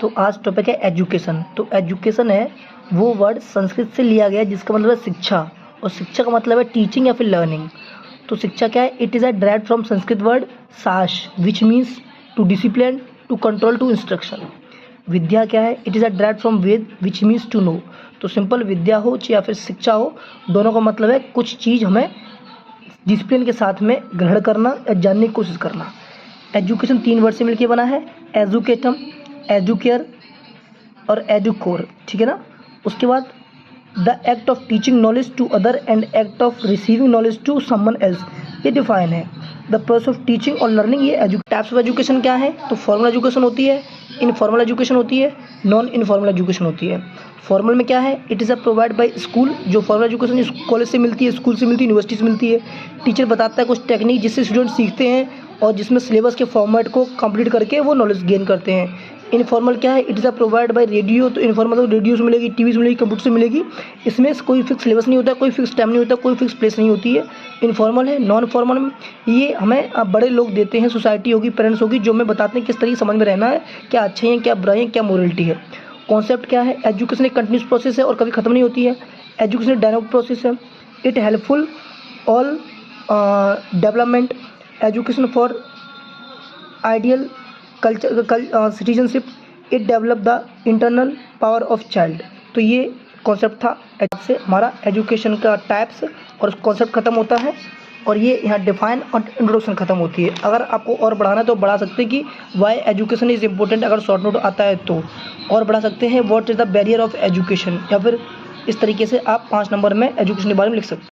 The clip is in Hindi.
तो आज टॉपिक है एजुकेशन। तो एजुकेशन है वो वर्ड संस्कृत से लिया गया है जिसका मतलब है शिक्षा, और शिक्षा का मतलब है टीचिंग या फिर लर्निंग। तो शिक्षा क्या है? It is a direct from Sanskrit word साश which means to discipline, to control, to instruction. विद्या क्या है? It is a direct from Ved which means to know. तो सिंपल विद्या हो या फिर शिक्षा हो, दोनों का मतलब है कुछ चीज़ हमें डिसिप्लिन के साथ में ग्रहण करना या जानने की कोशिश करना। एजुकेशन 3 वर्ड से मिलकर बना है, एजुकेटम, एजुकेयर और एजुकोर, ठीक है ना। उसके बाद the act of teaching knowledge to other and act of receiving knowledge to someone else, ये डिफाइन है। द प्रोसेस ऑफ टीचिंग और लर्निंग, ये टाइप्स ऑफ एजुकेशन क्या है? तो फॉर्मल एजुकेशन होती है, इनफॉर्मल एजुकेशन होती है, नॉन इनफॉर्मल एजुकेशन होती है। फॉर्मल में क्या है? It is a provide by school, जो फॉर्मल एजुकेशन कॉलेज से मिलती है, स्कूल से मिलती है, यूनिवर्सिटी से मिलती है। टीचर बताता है कुछ टेक्निक जिससे स्टूडेंट सीखते हैं और जिसमें सिलेबस के फॉर्मेट को कंप्लीट करके वो नॉलेज गेन करते हैं। इनफॉर्मल क्या है? It is a provide by radio, तो इनफॉर्मल तो रेडियो से मिलेगी, टीवी से मिलेगी, कंप्यूटर से मिलेगी। इसमें कोई फिक्स सिलेबस नहीं होता, कोई फिक्स टाइम नहीं होता, कोई फिक्स प्लेस नहीं होती है। इनफॉर्मल है। नॉन फॉर्मल में ये हमें बड़े लोग देते हैं, सोसाइटी होगी, पेरेंट्स होगी, जो हमें बताते हैं किस तरीके समझ में रहना है, क्या अच्छे हैं, क्या बुराई है, क्या मोरलिटी है। कॉन्सेप्ट क्या है? एजुकेशन एक कंटिन्यूस प्रोसेस है और कभी खत्म नहीं होती है। एजुकेशन एक डायनामिक प्रोसेस है। It helpful all development, education for ideal culture citizenship, it develop the internal power of child. तो ये कॉन्सेप्ट था। से हमारा एजुकेशन का टाइप्स और कॉन्सेप्ट खत्म होता है, और ये यहाँ डिफाइन और इंट्रोडक्शन खत्म होती है। अगर आपको और बढ़ाना है तो बढ़ा सकते हैं कि वाई एजुकेशन इज़ इम्पोर्टेंट, अगर शॉर्ट नोट आता है तो और बढ़ा सकते हैं what is the barrier of education, या फिर इस तरीके से आप 5 नंबर में एजुकेशन के बारे में लिख सकते हैं।